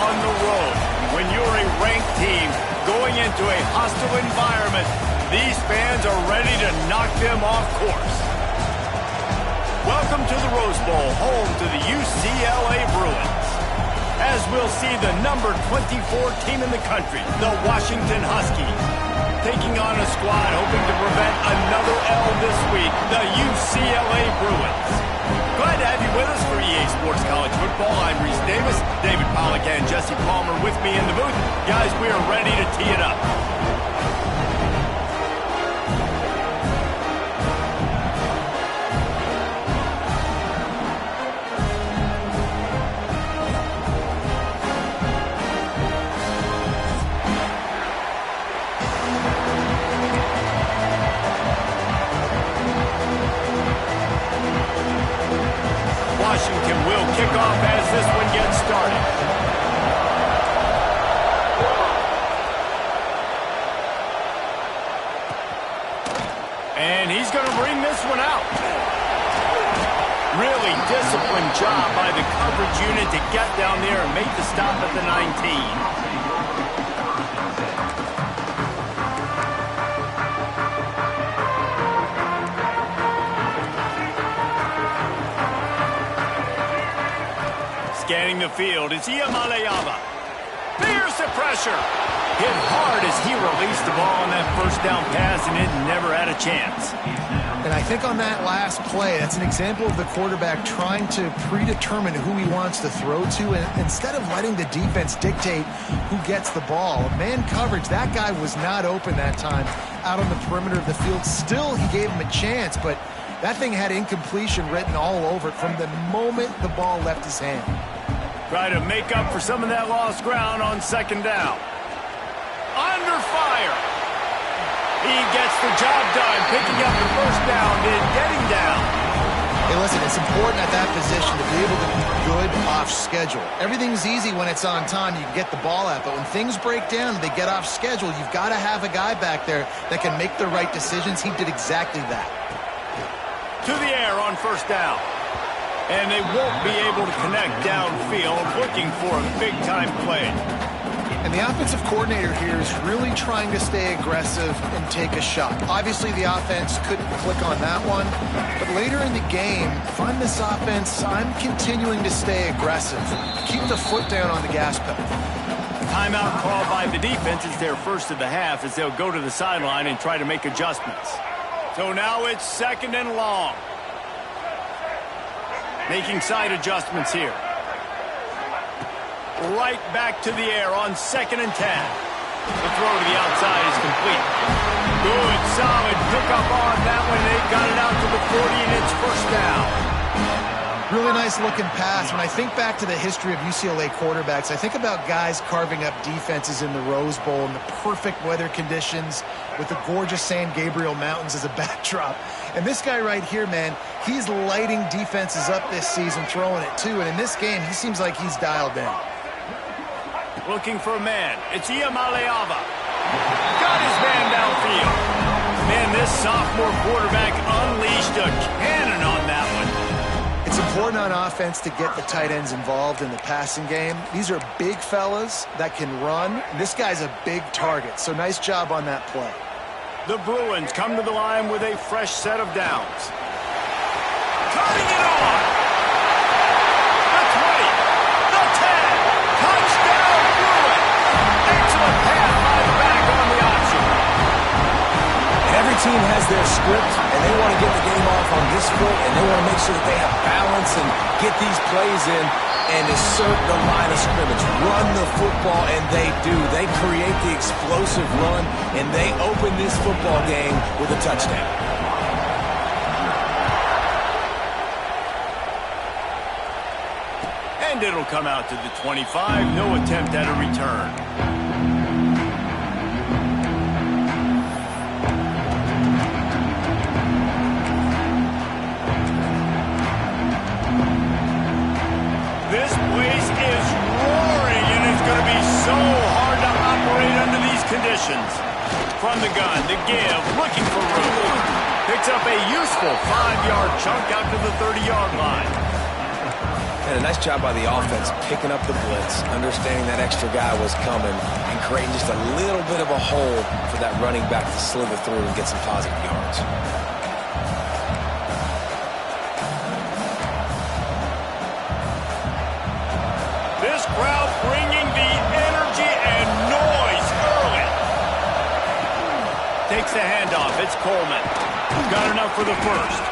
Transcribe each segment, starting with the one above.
on the road. When you're a ranked team going into a hostile environment, these fans are ready to knock them off course. Welcome to the Rose Bowl, home to the UCLA Bruins. As we'll see the number 24 team in the country, the Washington Huskies, taking on a squad hoping to prevent another L this week, the UCLA Bruins. Glad to have you with us for EA Sports College Football. I'm Reese Davis, David Pollack and Jesse Palmer with me in the booth. Guys, we are ready to tee it up. Washington will kick off as this one gets started. And he's going to bring this one out. Really disciplined job by the coverage unit to get down there and make the stop at the 19. Scanning the field, it's Iamaleava. Fierce the pressure. Hit hard as he released the ball on that first down pass, and it never had a chance. And I think on that last play, that's an example of the quarterback trying to predetermine who he wants to throw to, and instead of letting the defense dictate who gets the ball. Man coverage, that guy was not open that time out on the perimeter of the field. Still, he gave him a chance, but that thing had incompletion written all over it from the moment the ball left his hand. Try to make up for some of that lost ground on second down. Under fire. He gets the job done, picking up the first down, then getting down. Hey, listen, it's important at that position to be able to be good off schedule. Everything's easy when it's on time. You can get the ball out, but when things break down, they get off schedule. You've got to have a guy back there that can make the right decisions. He did exactly that. To the air on first down. And they won't be able to connect downfield, looking for a big-time play. And the offensive coordinator here is really trying to stay aggressive and take a shot. Obviously, the offense couldn't click on that one. But later in the game, find this offense, I'm continuing to stay aggressive. Keep the foot down on the gas pedal. Timeout called by the defense is their first of the half as they'll go to the sideline and try to make adjustments. So now it's second and long. Making side adjustments here. Right back to the air on second and 10. The throw to the outside is complete. Good, solid pickup on that one. They got it out to the 40, and it's first down. Really nice looking pass. When I think back to the history of UCLA quarterbacks, I think about guys carving up defenses in the Rose Bowl in the perfect weather conditions with the gorgeous San Gabriel Mountains as a backdrop. And this guy right here, man, he's lighting defenses up this season, throwing it too. And in this game, he seems like he's dialed in. Looking for a man. It's Iamaleava. Got his man downfield. Man, this sophomore quarterback unleashed a cannon on that one. It's important on offense to get the tight ends involved in the passing game. These are big fellas that can run. This guy's a big target, so nice job on that play. The Bruins come to the line with a fresh set of downs. Turning it on. The 20. The 10. Touchdown Bruins. Excellent pass by the back on the option. Every team has their script, and they want to get the game off on this foot, and they want to make sure that they have balance and get these plays in and assert the line of scrimmage. Run the football, and they do. They create the explosive run, and they open this football game with a touchdown. And it'll come out to the 25. No attempt at a return. This place is roaring, and it's going to be so hard to operate under these conditions. From the gun, the give, looking for room. Picks up a useful 5-yard chunk out to the 30-yard line. And a nice job by the offense picking up the blitz, understanding that extra guy was coming, and creating just a little bit of a hole for that running back to slither through and get some positive yards. This crowd bringing the energy and noise early. Takes the handoff. It's Coleman. Got enough for the first.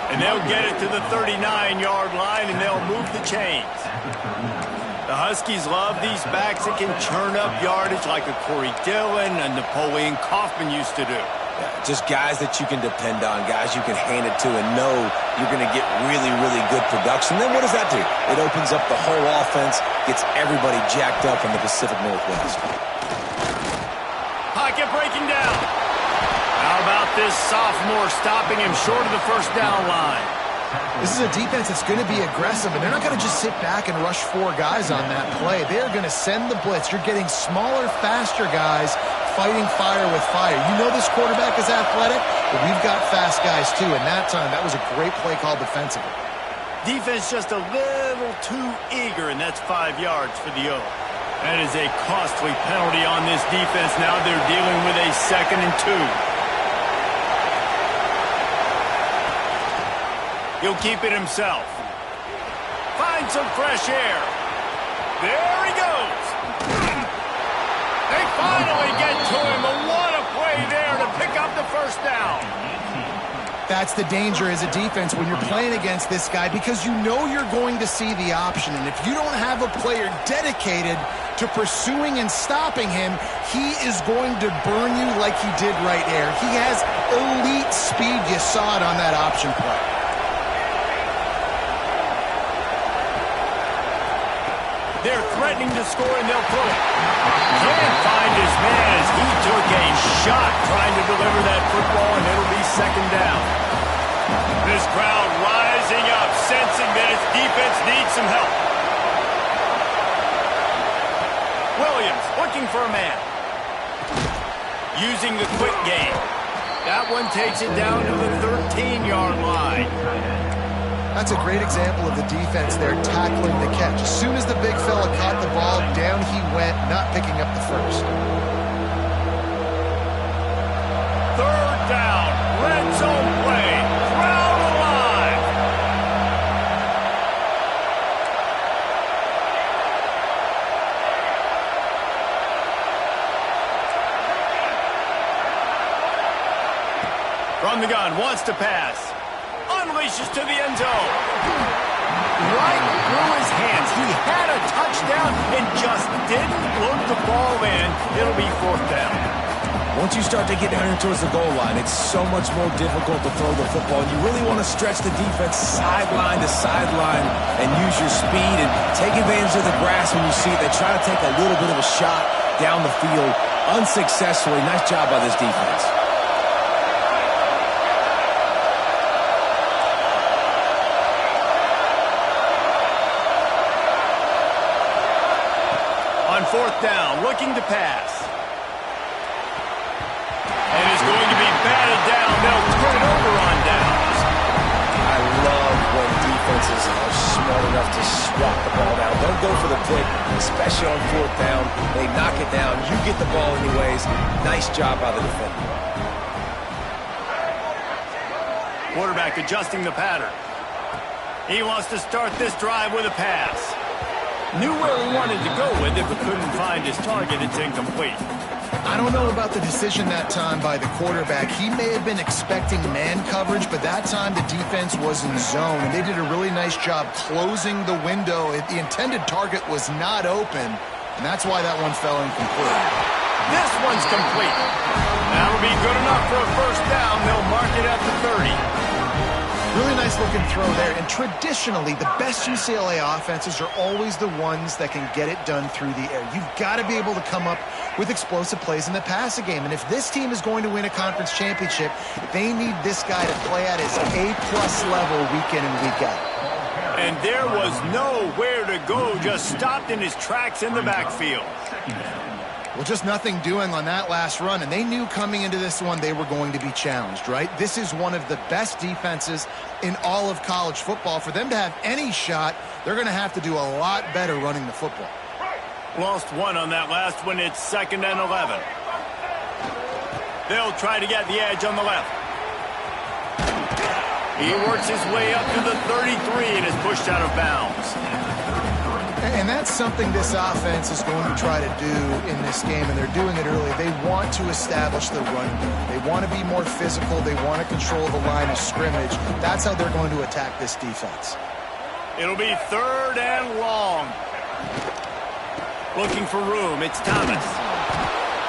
And they'll get it to the 39-yard line, and they'll move the chains. The Huskies love these backs that can churn up yardage like a Corey Dillon and Napoleon Kaufman used to do. Yeah, just guys that you can depend on, guys you can hand it to and know you're going to get really, really good production. Then what does that do? It opens up the whole offense, gets everybody jacked up in the Pacific Northwest. Pocket breaking down. How about this sophomore stopping him short of the first down line? This is a defense that's going to be aggressive, and they're not going to just sit back and rush 4 guys on that play. They're going to send the blitz. You're getting smaller, faster guys fighting fire with fire. You know this quarterback is athletic, but we've got fast guys too, and that time, that was a great play call defensively. Defense just a little too eager, and that's 5 yards for the O. That is a costly penalty on this defense. Now they're dealing with a 2nd and 2. He'll keep it himself. Find some fresh air. There he goes. They finally get to him. And what a play there to pick up the first down. That's the danger as a defense when you're playing against this guy, because you know you're going to see the option. And if you don't have a player dedicated to pursuing and stopping him, he is going to burn you like he did right there. He has elite speed. You saw it on that option play. They're threatening to score, and they'll pull it. Can't find his man as he took a shot trying to deliver that football, and it'll be 2nd down. This crowd rising up, sensing that its defense needs some help. Williams looking for a man. Using the quick game. That one takes it down to the 13-yard line. That's a great example of the defense there tackling the catch. As soon as the big fella caught the ball, down he went, not picking up the first. 3rd down, red zone play, crowd alive. From the gun, wants to pass. Unleashes to the end zone. Right through his hands. He had a touchdown and just didn't look the ball in. It'll be 4th down. Once you start to get down here towards the goal line, it's so much more difficult to throw the football. You really want to stretch the defense sideline to sideline and use your speed and take advantage of the grass when you see it. They try to take a little bit of a shot down the field unsuccessfully. Nice job by this defense. On 4th down, looking to pass. And it's going to be batted down. They'll turn it over on downs. I love when defenses are smart enough to swat the ball down. Don't go for the pick, especially on 4th down. They knock it down. You get the ball anyways. Nice job by the defender. Quarterback adjusting the pattern. He wants to start this drive with a pass. Knew where he wanted to go with it, but couldn't find his target. It's incomplete. I don't know about the decision that time by the quarterback. He may have been expecting man coverage, but that time the defense was in zone, and they did a really nice job closing the window. The intended target was not open, and that's why that one fell incomplete. This one's complete. That'll be good enough for a first down. They'll mark it at the 30. Really nice looking throw there. And traditionally, the best UCLA offenses are always the ones that can get it done through the air. You've got to be able to come up with explosive plays in the passing game. And if this team is going to win a conference championship, they need this guy to play at his A-plus level week in and week out. And there was nowhere to go, just stopped in his tracks in the backfield. Well, just nothing doing on that last run, and they knew coming into this one they were going to be challenged, right? This is one of the best defenses in all of college football. For them to have any shot, they're going to have to do a lot better running the football. Lost one on that last one. It's 2nd and 11. They'll try to get the edge on the left. He works his way up to the 33 and is pushed out of bounds. And that's something this offense is going to try to do in this game, and they're doing it early. They want to establish the run game. They want to be more physical. They want to control the line of scrimmage. That's how they're going to attack this defense. It'll be 3rd and long. Looking for room. It's Thomas.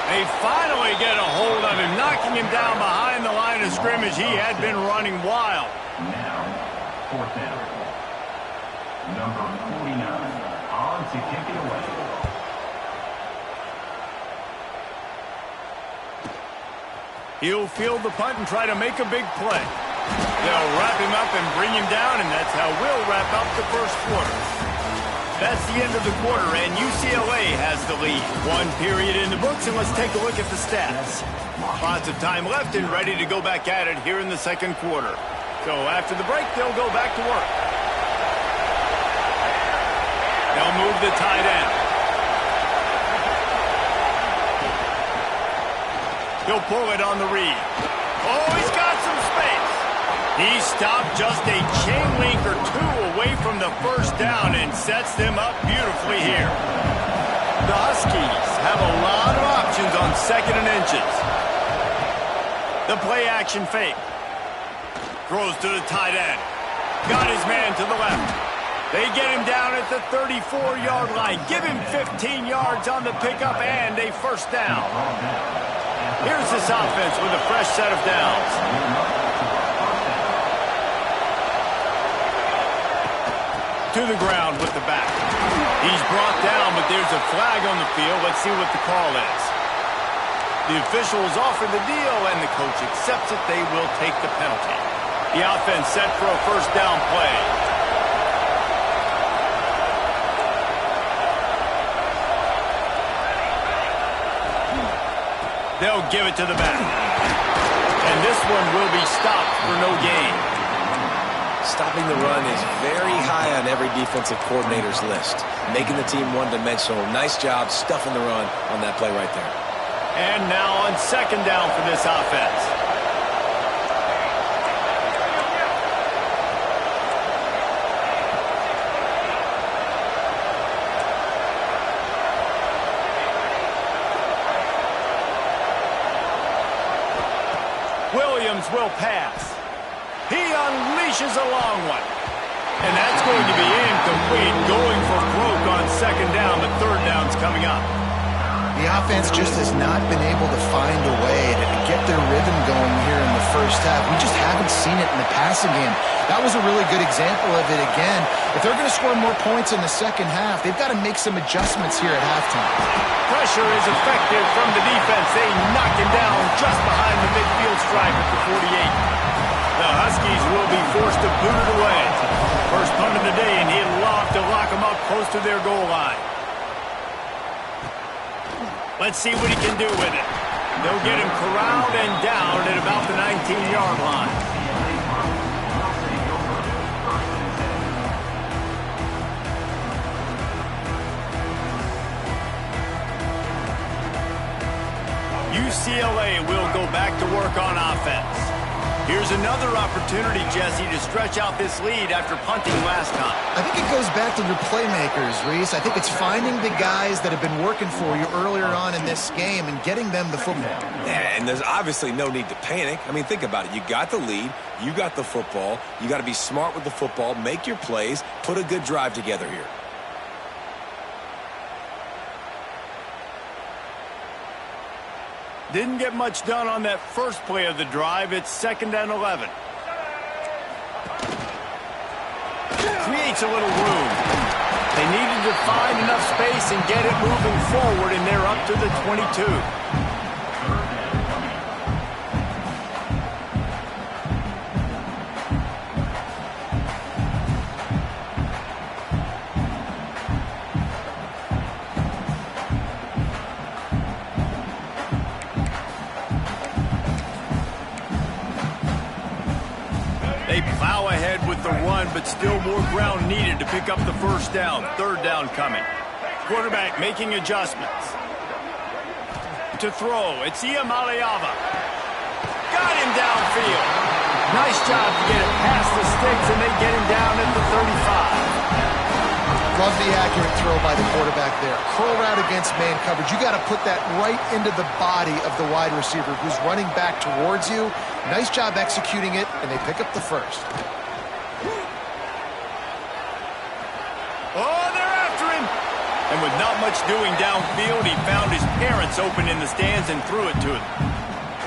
They finally get a hold of him, knocking him down behind the line of scrimmage. He had been running wild. Now, 4th down. Number 49 on to kick it away. He'll field the punt and try to make a big play. They'll wrap him up and bring him down, and that's how we'll wrap up the first quarter. That's the end of the quarter, and UCLA has the lead. 1 period in the books, and let's take a look at the stats. Lots of time left and ready to go back at it here in the second quarter. So after the break, they'll go back to work. They'll move the tight end. He'll pull it on the read. Oh, he's got some space. He stopped just a chain link or two away from the first down and sets them up beautifully here. The Huskies have a lot of options on 2nd and inches. The play action fake. Throws to the tight end. Got his man to the left. They get him down at the 34-yard line. Give him 15 yards on the pickup and a first down. Here's this offense with a fresh set of downs. To the ground with the back. He's brought down, but there's a flag on the field. Let's see what the call is. The officials offer the deal, and the coach accepts it. They will take the penalty. The offense set for a first down play. They'll give it to the back. And this one will be stopped for no gain. Stopping the run is very high on every defensive coordinator's list. Making the team one-dimensional. Nice job stuffing the run on that play right there. And now on 2nd down for this offense. Williams will pass. He unleashes a long one. And that's going to be incomplete, going for broke on 2nd down, but 3rd down's coming up. The offense just has not been able to find a way to get their rhythm going here in the first half. We just haven't seen it in the passing game. That was a really good example of it again. If they're going to score more points in the second half, they've got to make some adjustments here at halftime. Pressure is effective from the defense. They knock him down just behind the midfield stripe at the 48. The Huskies will be forced to boot it away. First punt of the day, and he'd love to lock them up close to their goal line. Let's see what he can do with it. They'll get him corralled and down at about the 19-yard line. UCLA will go back to work on offense. Here's another opportunity, Jesse, to stretch out this lead after punting last time. I think it goes back to your playmakers, Reese. I think it's finding the guys that have been working for you earlier on in this game and getting them the football. Yeah, and there's obviously no need to panic. I mean, think about it. You got the lead. You got the football. You got to be smart with the football, make your plays, put a good drive together here. Didn't get much done on that first play of the drive. It's 2nd and 11. Creates a little room. They needed to find enough space and get it moving forward, and they're up to the 22. but still more ground needed to pick up the first down. Third down coming. Quarterback making adjustments. To throw, it's Iamaleava. Got him downfield. Nice job to get it past the sticks, and they get him down at the 35. Love the accurate throw by the quarterback there. Curl route against man coverage. You got to put that right into the body of the wide receiver who's running back towards you. Nice job executing it, and they pick up the first. Oh, they're after him. And with not much doing downfield, he found his parents open in the stands and threw it to him.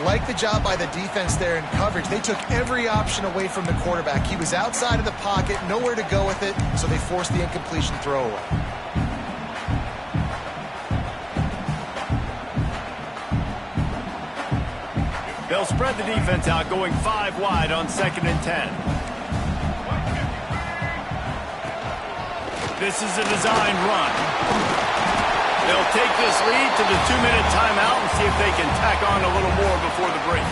Like the job by the defense there in coverage. They took every option away from the quarterback. He was outside of the pocket, nowhere to go with it, so they forced the incompletion throwaway. They'll spread the defense out, going 5 wide on 2nd and 10. This is a designed run. They'll take this lead to the 2-minute timeout and see if they can tack on a little more before the break.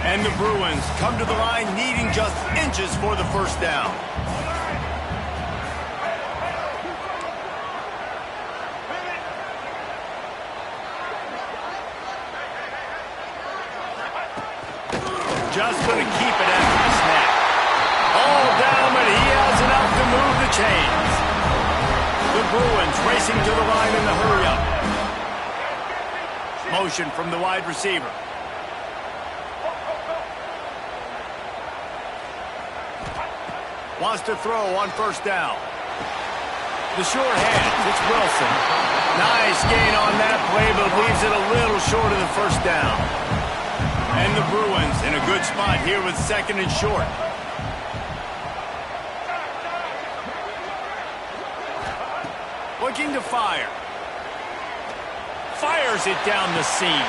And the Bruins come to the line needing just inches for the first down. Just going to keep it after the snap. All down, but he has enough to move the chains. The Bruins racing to the line in the hurry-up. Motion from the wide receiver. Wants to throw on first down. The short hands, it's Wilson. Nice gain on that play, but leaves it a little short of the first down. And the Bruins in a good spot here with 2nd and short. Looking to fire. Fires it down the seam.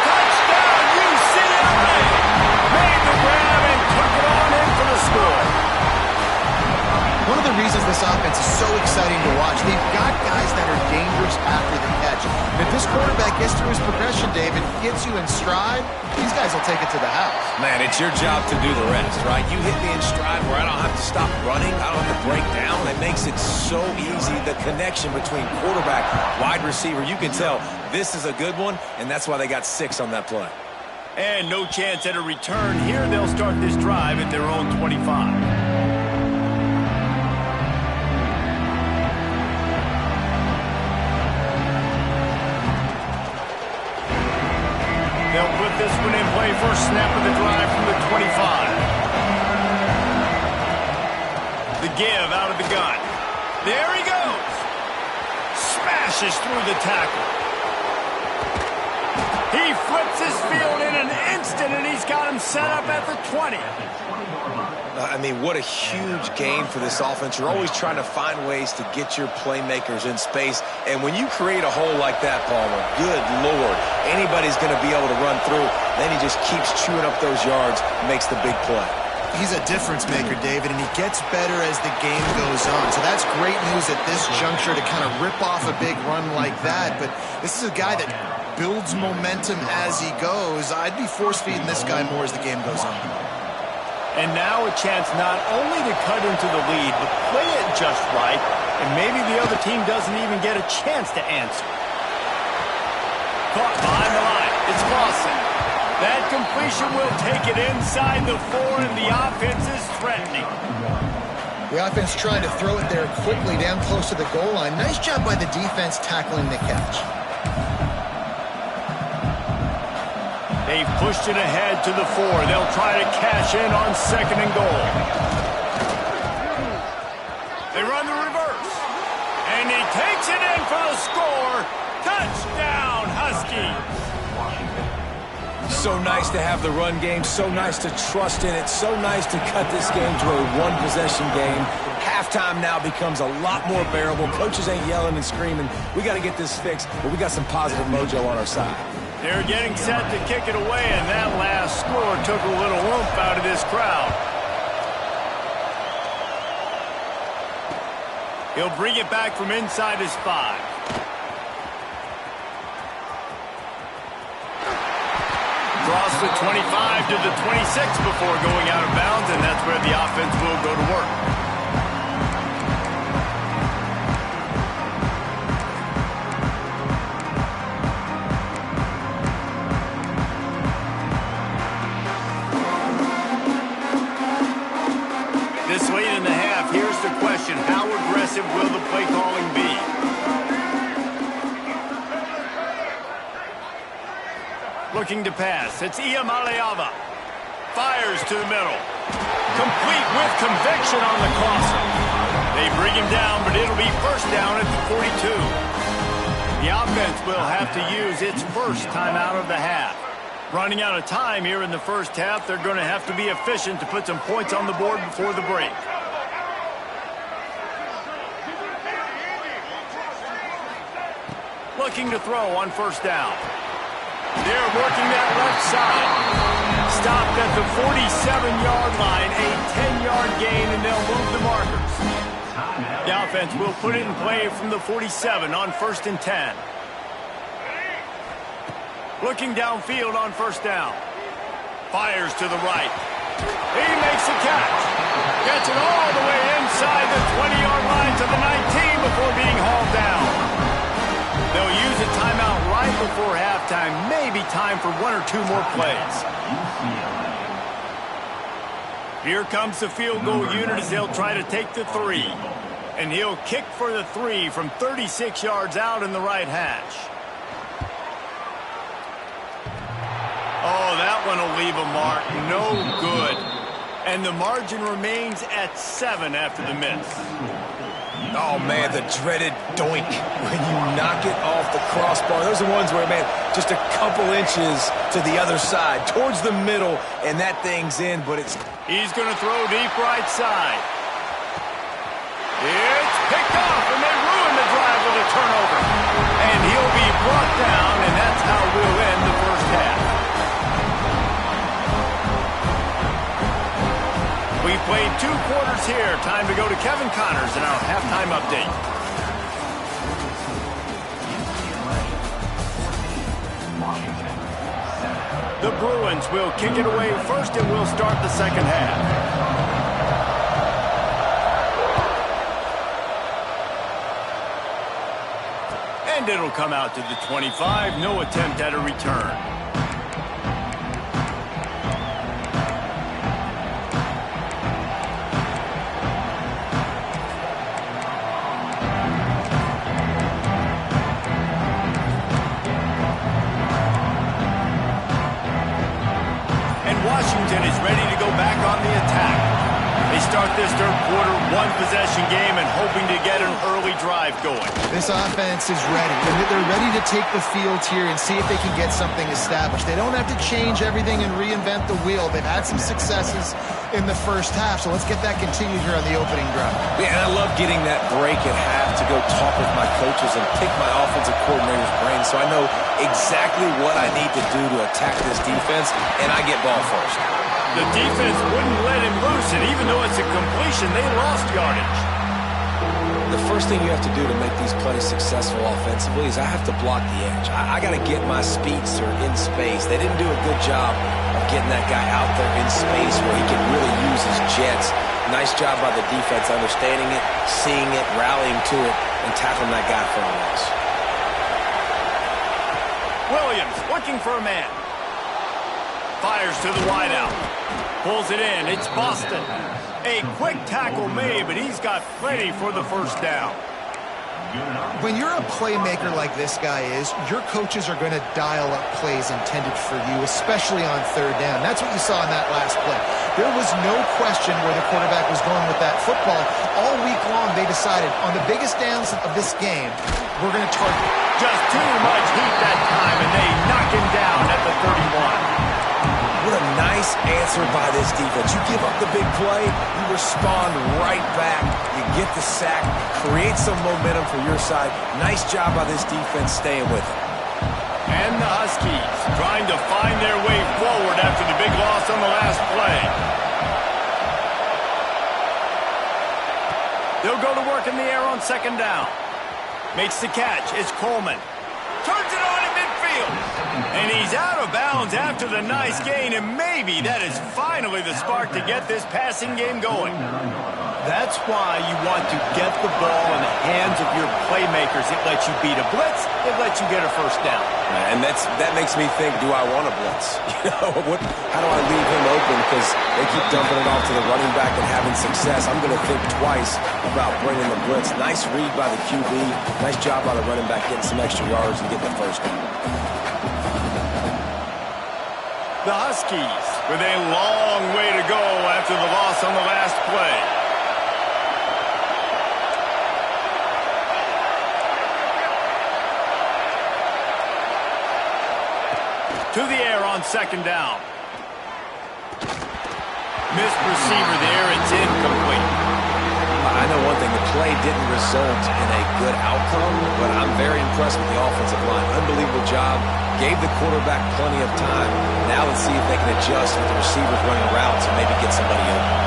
Touchdown, UCLA! Made the grab and took it on in for the score. One of the reasons this offense is so exciting to watch, they've got guys that are dangerous after the catch. And if this quarterback gets through his progression, David, gets you in stride, these guys will take it to the house. Man, it's your job to do the rest, right? You hit me in stride where I don't have to stop running. I don't have to break down. It makes it so easy. The connection between quarterback, wide receiver, you can tell this is a good one, and that's why they got 6 on that play. And no chance at a return here. They'll start this drive at their own 25. They'll put this one in play. First snap of the drive from the 25. The give out of the gun. There he goes. Smashes through the tackle. He flips his field in an instant, and he's got him set up at the 20. I mean, what a huge game for this offense. You're always trying to find ways to get your playmakers in space. And when you create a hole like that, Palmer, good Lord, anybody's going to be able to run through. Then he just keeps chewing up those yards, makes the big play. He's a difference maker, David, and he gets better as the game goes on. So that's great news at this juncture to kind of rip off a big run like that. But this is a guy that builds momentum as he goes. I'd be force-feeding this guy more as the game goes on. And now a chance not only to cut into the lead, but play it just right, and maybe the other team doesn't even get a chance to answer. Caught behind the line. It's Clausen. That completion will take it inside the 4, and the offense is threatening. The offense trying to throw it there quickly down close to the goal line. Nice job by the defense tackling the catch. They've pushed it ahead to the 4. They'll try to cash in on 2nd and goal. They run the reverse. And he takes it in for the score. Touchdown, Huskies. So nice to have the run game. So nice to trust in it. So nice to cut this game to a one-possession game. Halftime now becomes a lot more bearable. Coaches ain't yelling and screaming. We got to get this fixed, but we got some positive mojo on our side. They're getting set to kick it away, and that last score took a little oomph out of this crowd. He'll bring it back from inside his 5. Across the 25 to the 26 before going out of bounds, and that's where the offense will go to work. This late in the half, here's the question: how aggressive will the play calling be? Looking to pass. It's Iamaleava. Fires to the middle. Complete with conviction on the crosser. They bring him down, but it'll be first down at the 42. The offense will have to use its first timeout of the half. Running out of time here in the first half, they're going to have to be efficient to put some points on the board before the break. Looking to throw on first down. They're working that left side. Stopped at the 47-yard line, a 10-yard gain, and they'll move the markers. The offense will put it in play from the 47 on 1st and 10. Looking downfield on first down. Fires to the right. He makes a catch. Gets it all the way inside the 20-yard line to the 19 before being hauled down. They'll use a timeout right before halftime. Maybe time for one or two more plays. Here comes the field goal unit as they'll try to take the 3. And he'll kick for the 3 from 36 yards out in the right hash. Oh, that one will leave a mark. No good. And the margin remains at 7 after the miss. Oh, man, the dreaded doink when you knock it off the crossbar. Those are ones where, man, just a couple inches to the other side, towards the middle, and that thing's in, but it's... He's going to throw deep right side. It's picked off, and they ruin the drive with a turnover. And he'll be brought down, and that's how we'll end the first half. We played 2 quarters here. Time to go to Kevin Connors in our halftime update. The Bruins will kick it away first, and we'll start the second half. And it'll come out to the 25. No attempt at a return. Washington is ready to go back on the attack. They start this third quarter one-possession game and hoping to get an early drive going. This offense is ready. They're ready to take the field here and see if they can get something established. They don't have to change everything and reinvent the wheel. They've had some successes in the first half, so let's get that continued here on the opening drive. Yeah, and I love getting that break at half to go talk with my coaches and pick my offensive coordinator's brain so I know exactly what I need to do to attack this defense, and I get ball first. The defense wouldn't let him loose, and even though it's a completion, they lost yardage. The first thing you have to do to make these plays successful offensively is I have to block the edge. I got to get my speedster in space. They didn't do a good job of getting that guy out there in space where he can really use his jets. Nice job by the defense understanding it, seeing it, rallying to it, and tackling that guy for a loss. Williams looking for a man. Fires to the wideout. Pulls it in. It's Boston. A quick tackle made, but he's got plenty for the first down. When you're a playmaker like this guy is, your coaches are going to dial up plays intended for you, especially on third down. That's what you saw in that last play. There was no question where the quarterback was going with that football. All week long, they decided on the biggest downs of this game, we're going to target. Just too much heat that time, and they knock him down at the 31. What a nice answer by this defense. You give up the big play, you respond right back. You get the sack, create some momentum for your side. Nice job by this defense staying with it. And the Huskies trying to find their way forward after the big loss on the last play. They'll go to work in the air on second down. Makes the catch. It's Coleman. Turns it on in midfield. field. And he's out of bounds after the nice gain, and maybe that is finally the spark to get this passing game going. That's why you want to get the ball in the hands of your playmakers. It lets you beat a blitz. It lets you get a first down. And that makes me think, do I want a blitz? How do I leave him open? Because they keep dumping it off to the running back and having success. I'm going to think twice about bringing the blitz. Nice read by the QB. Nice job by the running back getting some extra yards and getting the first down. The Huskies with a long way to go after the loss on the last play. To the air on second down. Missed receiver there. It's incomplete. I know one thing. The play didn't result in a good outcome, but I'm very impressed with the offensive line. Unbelievable job. Gave the quarterback plenty of time. Now let's see if they can adjust with the receivers running routes and maybe get somebody open.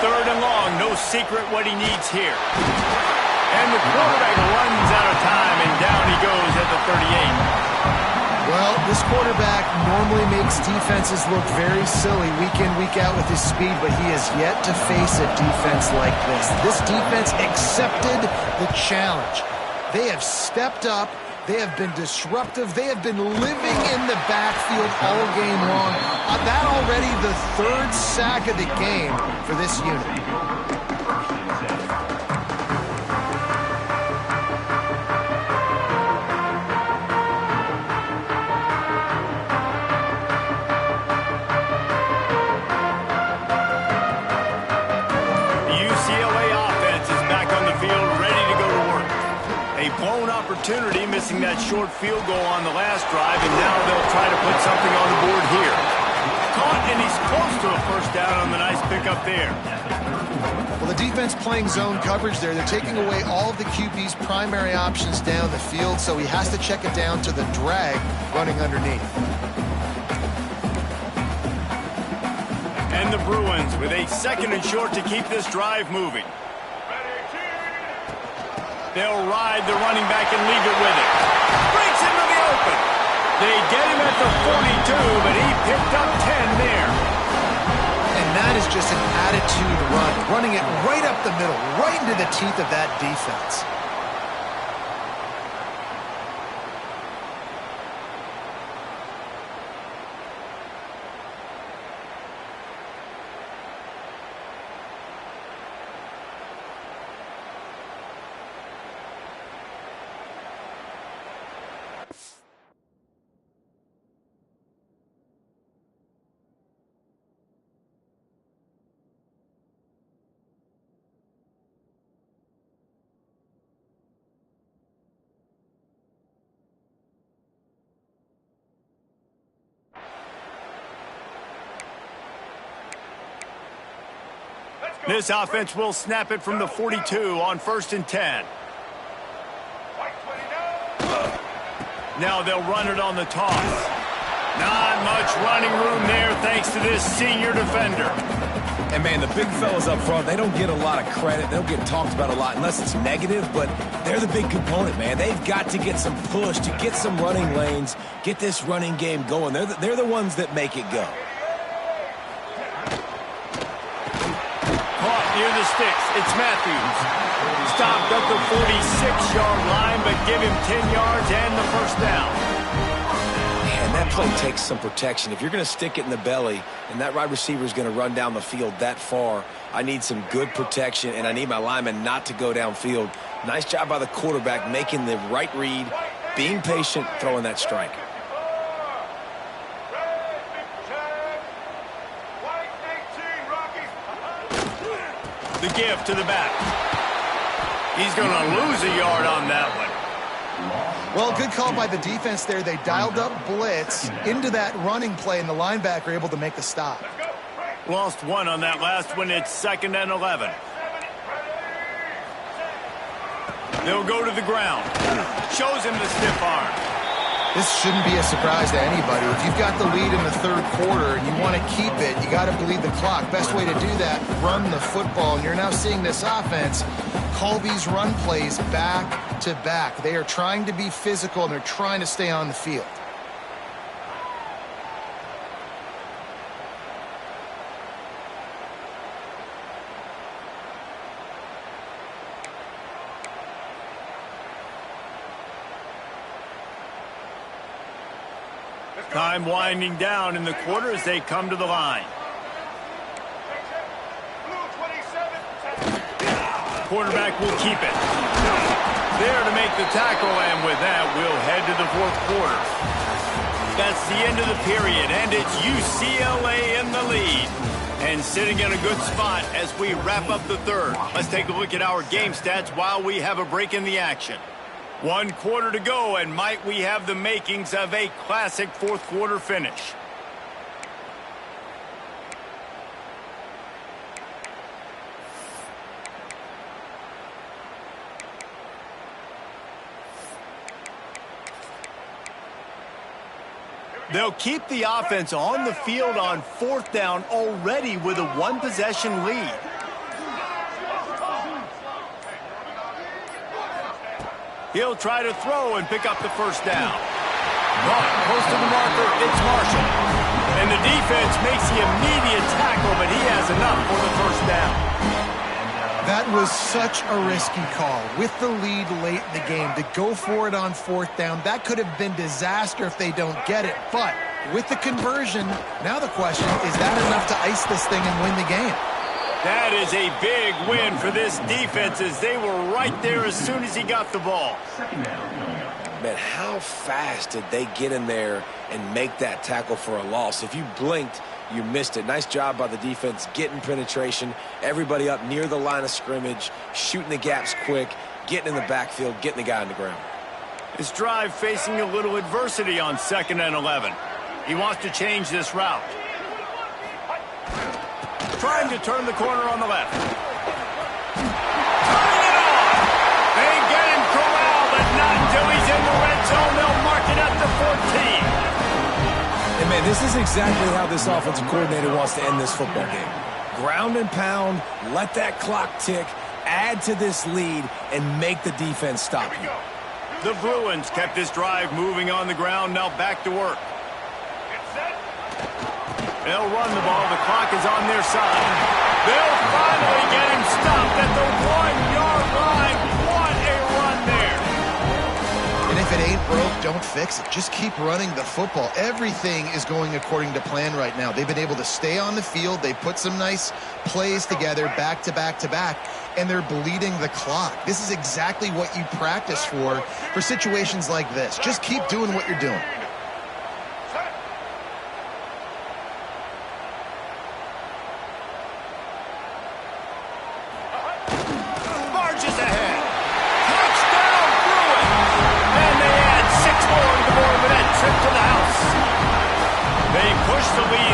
Third and long, no secret what he needs here. And the quarterback runs out of time, and down he goes at the 38. Well, this quarterback normally makes defenses look very silly week in, week out with his speed, but he has yet to face a defense like this. This defense accepted the challenge. They have stepped up. They have been disruptive. They have been living in the backfield all game long. That already the third sack of the game for this unit. The UCLA offense is back on the field, ready to go to work. A blown opportunity, missing that short field goal on the last drive, and now they'll try to put something on the board here. Caught, and he's close to a first down on the nice pickup there. Well, the defense playing zone coverage there. They're taking away all of the QB's primary options down the field, so he has to check it down to the drag running underneath. And the Bruins with a second and short to keep this drive moving. They'll ride the running back and leave it with it. Breaks into the open. They get him at the 42, but he picked up 10 there. And that is just an attitude run, running it right up the middle, right into the teeth of that defense. This offense will snap it from the 42 on 1st and 10. Now they'll run it on the toss. Not much running room there thanks to this senior defender. And, man, the big fellas up front, they don't get a lot of credit. They don't get talked about a lot unless it's negative, but they're the big component, man. They've got to get some push, to get some running lanes, get this running game going. They're the ones that make it go. Caught near the sticks. It's Matthews. Stopped at the 46-yard line, but give him 10 yards and the first down. Man, that play takes some protection. If you're going to stick it in the belly and that wide receiver is going to run down the field that far, I need some good protection, and I need my lineman not to go downfield. Nice job by the quarterback making the right read, being patient, throwing that strike. The give to the back. He's going to lose a yard on that one. Well, good call by the defense there. They dialed up blitz into that running play, and the linebacker able to make the stop. Lost one on that last one. It's 2nd and 11. They'll go to the ground. Shows him the stiff arm. This shouldn't be a surprise to anybody. If you've got the lead in the third quarter and you want to keep it, you got to bleed the clock. Best way to do that, run the football. And you're now seeing this offense call these run plays back to back. They are trying to be physical, and they're trying to stay on the field. Time winding down in the quarter as they come to the line. Quarterback will keep it. There to make the tackle, and with that, we'll head to the fourth quarter. That's the end of the period, and it's UCLA in the lead. And sitting in a good spot as we wrap up the third. Let's take a look at our game stats while we have a break in the action. 1 quarter to go, and might we have the makings of a classic fourth quarter finish. They'll keep the offense on the field on fourth down already with a one-possession lead. He'll try to throw and pick up the first down. But close to the marker, it's Marshall. And the defense makes the immediate tackle, but he has enough for the first down. That was such a risky call. With the lead late in the game, to go for it on fourth down, that could have been disaster if they don't get it. But with the conversion, now the question, is that enough to ice this thing and win the game? That is a big win for this defense as they were right there as soon as he got the ball. Man, how fast did they get in there and make that tackle for a loss? If you blinked, you missed it. Nice job by the defense getting penetration, everybody up near the line of scrimmage, shooting the gaps quick, getting in the backfield, getting the guy on the ground. His drive facing a little adversity on 2nd and 11. He wants to change this route. Trying to turn the corner on the left. Turning it on! They get him corralled, but not until he's in the red zone. They'll mark it at the 14. And, man, this is exactly how this offensive coordinator wants to end this football game. Ground and pound, let that clock tick, add to this lead, and make the defense stop you. The Bruins kept this drive moving on the ground, now back to work. They'll run the ball. The clock is on their side. They'll finally get him stopped at the 1-yard line. What a run there. And if it ain't broke, don't fix it. Just keep running the football. Everything is going according to plan right now. They've been able to stay on the field. They put some nice plays together back to back to back, and they're bleeding the clock. This is exactly what you practice for situations like this. Just keep doing what you're doing. The lead